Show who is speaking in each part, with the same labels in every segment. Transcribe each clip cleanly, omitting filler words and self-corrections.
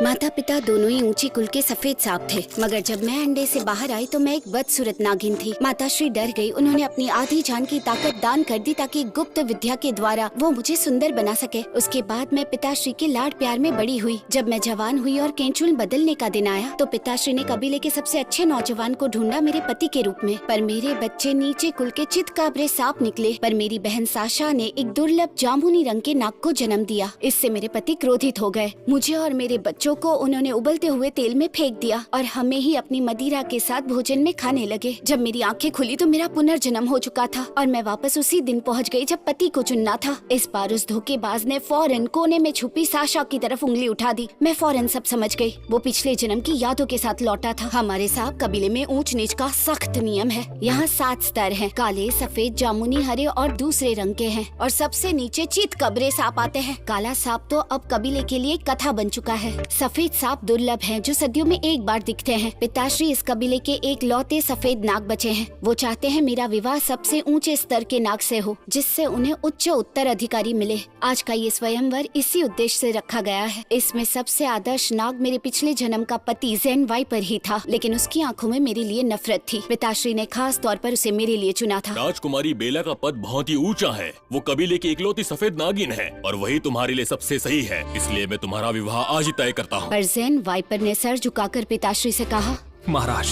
Speaker 1: माता पिता दोनों ही ऊंची कुल के सफेद सांप थे, मगर जब मैं अंडे से बाहर आई तो मैं एक बदसूरत नागिन थी। माताश्री डर गई। उन्होंने अपनी आधी जान की ताकत दान कर दी ताकि गुप्त विद्या के द्वारा वो मुझे सुंदर बना सके। उसके बाद मैं पिताश्री के लाड प्यार में बड़ी हुई। जब मैं जवान हुई और केंचुल बदलने का दिन आया तो पिताश्री ने कबीले के सबसे अच्छे नौजवान को ढूंढा मेरे पति के रूप में। पर मेरे बच्चे नीचे कुल के चितकाबरे सांप निकले। पर मेरी बहन साशा ने एक दुर्लभ जामुनी रंग के नाग को जन्म दिया। इससे मेरे पति क्रोधित हो गए। मुझे और मेरे बच्चों को उन्होंने उबलते हुए तेल में फेंक दिया और हमें ही अपनी मदिरा के साथ भोजन में खाने लगे। जब मेरी आंखें खुली तो मेरा पुनर्जन्म हो चुका था और मैं वापस उसी दिन पहुंच गई जब पति को चुनना था। इस बार उस धोखेबाज ने फौरन कोने में छुपी साशा की तरफ उंगली उठा दी। मैं फौरन सब समझ गई। वो पिछले जन्म की यादों के साथ लौटा था। हमारे सांप कबीले में ऊंच नीच का सख्त नियम है। यहाँ 7 स्तर हैं। काले, सफेद, जामुनी, हरे और दूसरे रंग के हैं और सबसे नीचे चितकबरे सांप आते हैं। काला सांप तो अब कबीले के लिए कथा बन चुका है। सफेद सांप दुर्लभ हैं जो सदियों में एक बार दिखते हैं। पिताश्री इस कबीले के एक लौते सफेद नाग बचे हैं। वो चाहते हैं मेरा विवाह सबसे ऊंचे स्तर के नाग से हो, जिससे उन्हें उच्च उत्तराधिकारी मिले। आज का ये स्वयंवर इसी उद्देश्य से रखा गया है। इसमें सबसे आदर्श नाग मेरे पिछले जन्म का पति ज़ेन वाइपर ही था, लेकिन उसकी आंखों में मेरे लिए नफरत थी। पिताश्री ने खास तौर पर उसे मेरे लिए चुना था।
Speaker 2: राजकुमारी बेला का पद बहुत ही ऊंचा है। वो कबीले की इकलौती सफेद नागिन है और वही तुम्हारे लिए सबसे सही है। इसलिए मैं तुम्हारा विवाह आज ही तय करता हूँ।
Speaker 1: पर ज़ेन वाइपर ने सर झुकाकर पिताश्री से कहा,
Speaker 3: महाराज,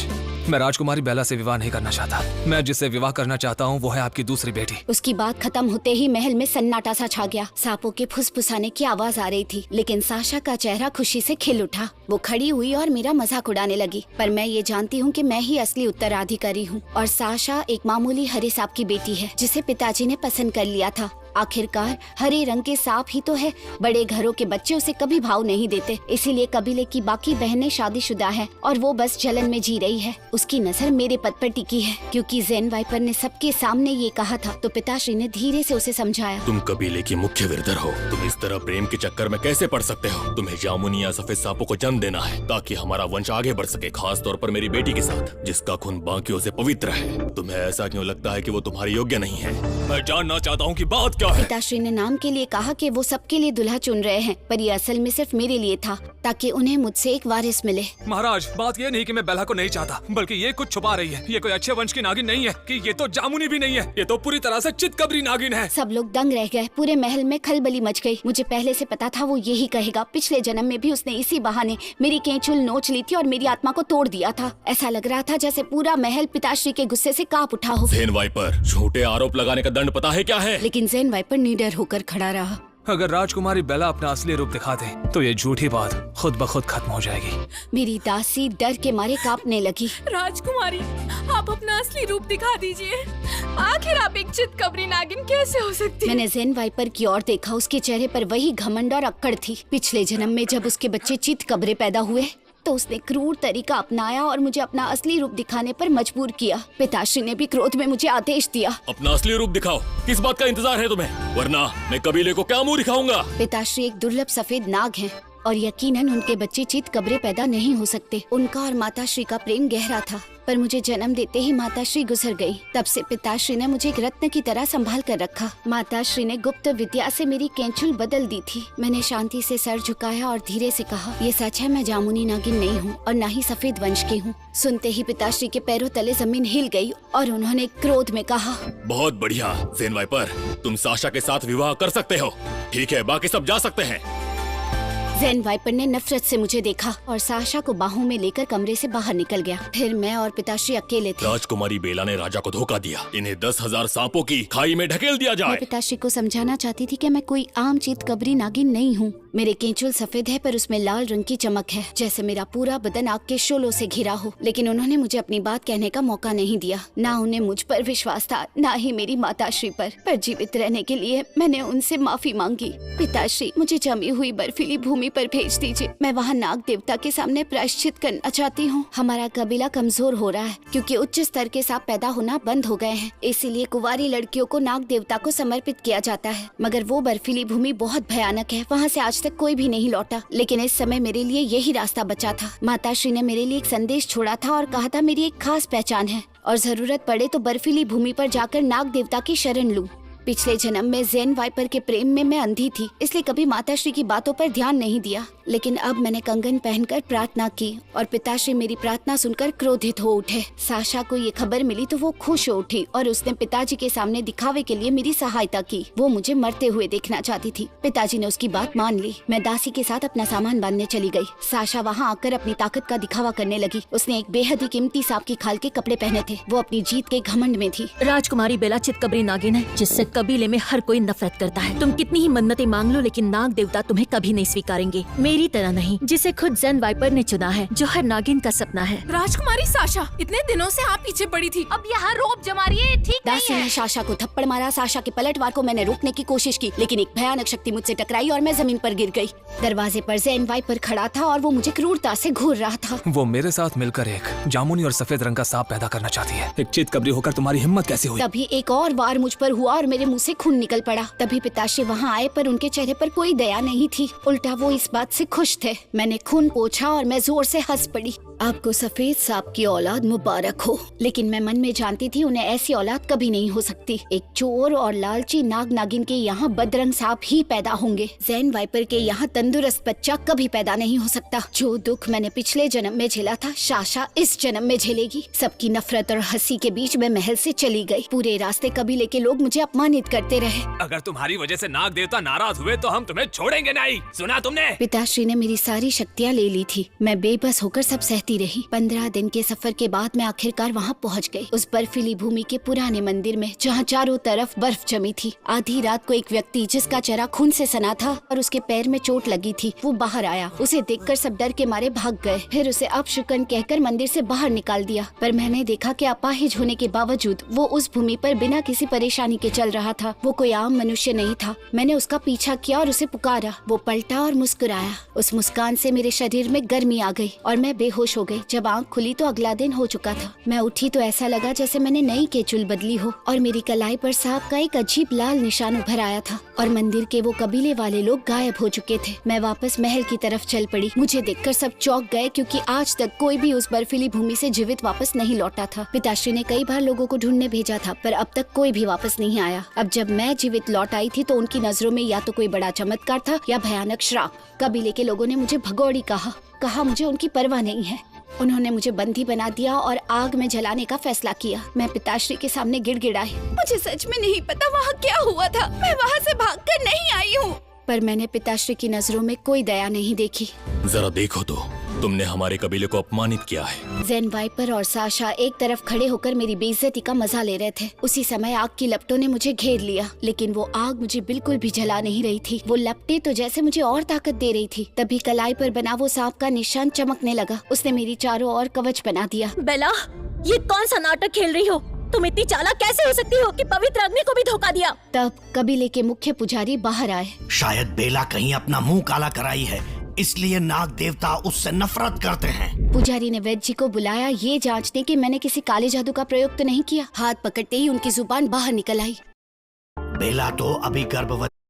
Speaker 3: मैं राजकुमारी बेला से विवाह नहीं करना चाहता। मैं जिससे विवाह करना चाहता हूँ वो है आपकी दूसरी बेटी।
Speaker 1: उसकी बात खत्म होते ही महल में सन्नाटा सा छा गया। सांपों के फुसफुसाने की आवाज आ रही थी, लेकिन साशा का चेहरा खुशी से खिल उठा। वो खड़ी हुई और मेरा मजाक उड़ाने लगी। पर मैं ये जानती हूँ कि मैं ही असली उत्तराधिकारी हूँ और साशा एक मामूली हरे सांप की बेटी है जिसे पिताजी ने पसंद कर लिया था। आखिरकार हरे रंग के सांप ही तो है। बड़े घरों के बच्चे उसे कभी भाव नहीं देते, इसीलिए कबीले की बाकी बहनें शादीशुदा हैं और वो बस जलन में जी रही है। उसकी नजर मेरे पद पर टिकी है। क्योंकि ज़ेन वाइपर ने सबके सामने ये कहा था तो पिताश्री ने धीरे से उसे समझाया।
Speaker 2: तुम कबीले की मुख्य विरधर हो। तुम इस तरह प्रेम के चक्कर में कैसे पड़ सकते हो? तुम्हें जामुनी या सफेद सांपों को जन्म देना है ताकि हमारा वंश आगे बढ़ सके, खास तौर पर मेरी बेटी के साथ जिसका खून बाकियों से पवित्र है। तुम्हें ऐसा क्यों लगता है कि वो तुम्हारे योग्य नहीं है? मैं जानना चाहता हूँ कि बात क्या है।
Speaker 1: पिताश्री ने नाम के लिए कहा कि वो सबके लिए दुल्हा चुन रहे हैं, पर ये असल में सिर्फ मेरे लिए था ताकि उन्हें मुझसे एक वारिस मिले।
Speaker 3: महाराज, बात ये नहीं कि मैं बेला को नहीं चाहता, बल्कि ये कुछ छुपा रही है। ये कोई अच्छे वंश की नागिन नहीं है कि ये तो जामुनी भी नहीं है। ये तो पूरी तरह से चितकबरी नागिन है।
Speaker 1: सब लोग दंग रह गए। पूरे महल में खलबली मच गई। मुझे पहले से पता था वो यही कहेगा। पिछले जन्म में भी उसने इसी बहाने मेरी केंचुल नोच ली थी और मेरी आत्मा को तोड़ दिया था। ऐसा लग रहा था जैसे पूरा महल पिताश्री के गुस्से से कांप उठा हो।
Speaker 2: ज़ेन वाइपर, झूठे आरोप लगाने का दंड पता है क्या है?
Speaker 1: लेकिन ज़ेन वाइपर निडर होकर खड़ा रहा।
Speaker 3: अगर राजकुमारी बेला अपना असली रूप दिखा दे तो ये झूठी बात खुद ब खुद खत्म हो जाएगी।
Speaker 1: मेरी दासी डर के मारे कांपने लगी।
Speaker 4: राजकुमारी, आप अपना असली रूप दिखा दीजिए। आखिर आप एक चितकबरी नागिन कैसे हो सकती है?
Speaker 1: मैंने ज़ेन वाइपर की ओर देखा। उसके चेहरे पर वही घमंड और अक्कड़ थी। पिछले जन्म में जब उसके बच्चे चितकबरे पैदा हुए तो उसने क्रूर तरीका अपनाया और मुझे अपना असली रूप दिखाने पर मजबूर किया। पिताश्री ने भी क्रोध में मुझे आदेश दिया,
Speaker 2: अपना असली रूप दिखाओ। किस बात का इंतजार है तुम्हें? वरना मैं कबीले को क्या मुंह दिखाऊंगा?
Speaker 1: पिताश्री एक दुर्लभ सफेद नाग हैं और यकीनन उनके बच्चे चितकबरे पैदा नहीं हो सकते। उनका और माताश्री का प्रेम गहरा था, पर मुझे जन्म देते ही माताश्री गुजर गई। तब से पिताश्री ने मुझे एक रत्न की तरह संभाल कर रखा। माताश्री ने गुप्त विद्या से मेरी केंचुल बदल दी थी। मैंने शांति से सर झुकाया और धीरे से कहा, ये सच है, मैं जामुनी नागिन नहीं हूँ और न ही सफेद वंश की हूँ। सुनते ही पिताश्री के पैरों तले जमीन हिल गई और उन्होंने क्रोध में कहा,
Speaker 2: बहुत बढ़िया ज़ेन वाइपर, तुम साशा के साथ विवाह कर सकते हो। ठीक है, बाकी सब जा सकते हैं।
Speaker 1: ज़ेन वाइपर ने नफरत से मुझे देखा और साशा को बाहों में लेकर कमरे से बाहर निकल गया। फिर मैं और पिताश्री अकेले थे।
Speaker 2: राजकुमारी बेला ने राजा को धोखा दिया। इन्हें 10,000 सांपों की खाई में ढकेल दिया
Speaker 1: मैं
Speaker 2: जाए।
Speaker 1: पिताश्री को समझाना चाहती थी कि मैं कोई आम चितकबरी नागिन नहीं हूँ। मेरे केंचुल सफेद है पर उसमें लाल रंग की चमक है, जैसे मेरा पूरा बदन आग के शोलों से घिरा हो। लेकिन उन्होंने मुझे अपनी बात कहने का मौका नहीं दिया। ना उन्हें मुझ पर विश्वास था, ना ही मेरी माताश्री पर जीवित रहने के लिए मैंने उनसे माफी मांगी। पिताश्री, मुझे जमी हुई बर्फीली भूमि पर भेज दीजिए। मैं वहाँ नाग देवता के सामने प्रायश्चित करना चाहती हूँ। हमारा कबीला कमजोर हो रहा है क्योंकि उच्च स्तर के सांप पैदा होना बंद हो गए हैं। इसीलिए कुंवारी लड़कियों को नाग देवता को समर्पित किया जाता है। मगर वो बर्फीली भूमि बहुत भयानक है। वहाँ से आज तक कोई भी नहीं लौटा। लेकिन इस समय मेरे लिए यही रास्ता बचा था। माताश्री ने मेरे लिए एक संदेश छोड़ा था और कहा था मेरी एक खास पहचान है और जरूरत पड़े तो बर्फीली भूमि पर जाकर नाग देवता की शरण लूं। पिछले जन्म में ज़ेन वाइपर के प्रेम में मैं अंधी थी, इसलिए कभी माताश्री की बातों पर ध्यान नहीं दिया। लेकिन अब मैंने कंगन पहनकर प्रार्थना की और पिताश्री मेरी प्रार्थना सुनकर क्रोधित हो उठे। साशा को ये खबर मिली तो वो खुश हो उठी और उसने पिताजी के सामने दिखावे के लिए मेरी सहायता की। वो मुझे मरते हुए देखना चाहती थी। पिताजी ने उसकी बात मान ली। मैं दासी के साथ अपना सामान बांधने चली गई। साशा वहाँ आकर अपनी ताकत का दिखावा करने लगी। उसने एक बेहद ही कीमती सांप की खाल के कपड़े पहने थे। वो अपनी जीत के घमंड में थी।
Speaker 5: राजकुमारी बेला चितकबरी नागिन है जिससे कबीले में हर कोई नफरत करता है। तुम कितनी ही मन्नतें मांग लो लेकिन नाग देवता तुम्हें कभी नहीं स्वीकारेंगे। मेरी तरह नहीं, जिसे खुद ज़ेन वाइपर ने चुना है, जो हर नागिन का सपना है।
Speaker 4: राजकुमारी साशा, इतने दिनों से आप पीछे पड़ी थी, अब यहाँ रोब जमा रही है, ठीक नहीं
Speaker 1: दासी
Speaker 4: है।
Speaker 1: ने साशा को थप्पड़ मारा। साशा के पलटवार को मैंने रोकने की कोशिश की लेकिन एक भयानक शक्ति मुझसे टकराई और मैं जमीन पर गिर गई। दरवाजे पर ज़ेन वाइपर खड़ा था और वो मुझे क्रूरता से घूर रहा था।
Speaker 3: वो मेरे साथ मिलकर एक जामुनी और सफेद रंग का सांप पैदा करना चाहती है। एक चितकबरी होकर तुम्हारी हिम्मत कैसे हुई?
Speaker 1: तभी एक और वार मुझ पर हुआ और मेरे मुंह से खून निकल पड़ा। तभी पिताश्री वहाँ आए पर उनके चेहरे पर कोई दया नहीं थी। उल्टा वो इस बात से खुश थे। मैंने खून पोंछा और मैं जोर से हंस पड़ी। आपको सफेद सांप की औलाद मुबारक हो। लेकिन मैं मन में जानती थी उन्हें ऐसी औलाद कभी नहीं हो सकती। एक चोर और लालची नाग नागिन के यहाँ बदरंग सांप ही पैदा होंगे। ज़ेन वाइपर के यहाँ तंदुरुस्त बच्चा कभी पैदा नहीं हो सकता। जो दुख मैंने पिछले जन्म में झेला था, साशा इस जन्म में झेलेगी। सबकी नफरत और हंसी के बीच मैं महल से चली गई। पूरे रास्ते कबीले के लोग मुझे अपमानित करते रहे।
Speaker 3: अगर तुम्हारी वजह से नाग देवता नाराज हुए तो हम तुम्हें छोड़ेंगे नहीं, सुना तुमने?
Speaker 1: पिताश्री ने मेरी सारी शक्तियाँ ले ली थी। मैं बेबस होकर सब सहती रही। 15 दिन के सफर के बाद मैं आखिरकार वहाँ पहुँच गई, उस बर्फीली भूमि के पुराने मंदिर में जहाँ चारों तरफ बर्फ जमी थी। आधी रात को एक व्यक्ति जिसका चेहरा खून से सना था और उसके पैर में चोट लगी थी, वो बाहर आया। उसे देखकर सब डर के मारे भाग गए। फिर उसे अपशकुन कहकर मंदिर से बाहर निकाल दिया। पर मैंने देखा कि अपाहिज होने के बावजूद वो उस भूमि पर बिना किसी परेशानी के चल रहा था। वो कोई आम मनुष्य नहीं था। मैंने उसका पीछा किया और उसे पुकारा। वो पलटा और मुस्कुराया। उस मुस्कान से मेरे शरीर में गर्मी आ गई और मैं बेहोश हो गई। जब आँख खुली तो अगला दिन हो चुका था। मैं उठी तो ऐसा लगा जैसे मैंने नई केचुल बदली हो और मेरी कलाई पर सांप का एक अजीब लाल निशान उभर आया था और मंदिर के वो कबीले वाले लोग गायब हो चुके थे। मैं वापस महल की तरफ चल पड़ी। मुझे देखकर सब चौंक गए क्योंकि आज तक कोई भी उस बर्फीली भूमि से जीवित वापस नहीं लौटा था। पिताश्री ने कई बार लोगों को ढूंढने भेजा था पर अब तक कोई भी वापस नहीं आया। अब जब मैं जीवित लौट आई थी तो उनकी नजरों में या तो कोई बड़ा चमत्कार था या भयानक श्राप। कबीले के लोगों ने मुझे भगोड़ी कहा मुझे उनकी परवाह नहीं है। उन्होंने मुझे बंदी बना दिया और आग में जलाने का फैसला किया। मैं पिताश्री के सामने गिड़गिड़ाई, मुझे सच में नहीं पता वहाँ क्या हुआ था। मैं वहाँ से भागकर नहीं आई हूँ। पर मैंने पिताश्री की नजरों में कोई दया नहीं देखी।
Speaker 2: जरा देखो तो, तुमने हमारे कबीले को अपमानित किया है।
Speaker 1: ज़ेन वाइपर और साशा एक तरफ खड़े होकर मेरी बेइज्जती का मजा ले रहे थे। उसी समय आग की लपटों ने मुझे घेर लिया लेकिन वो आग मुझे बिल्कुल भी जला नहीं रही थी। वो लपटें तो जैसे मुझे और ताकत दे रही थी। तभी कलाई पर बना वो सांप का निशान चमकने लगा। उसने मेरी चारों ओर कवच बना दिया।
Speaker 5: बेला, ये कौन सा नाटक खेल रही हो? तुम इतनी चालाक कैसे हो सकती हो कि पवित्र अग्नि को भी धोखा दिया?
Speaker 1: तब कबीले के मुख्य पुजारी बाहर आए।
Speaker 6: शायद बेला कहीं अपना मुंह काला कराई है, इसलिए नाग देवता उससे नफरत करते हैं।
Speaker 1: पुजारी ने वैद्य जी को बुलाया ये जांचने कि मैंने किसी काले जादू का प्रयोग तो नहीं किया। हाथ पकड़ते ही उनकी जुबान बाहर निकल आई।
Speaker 6: बेला तो अभी गर्भवती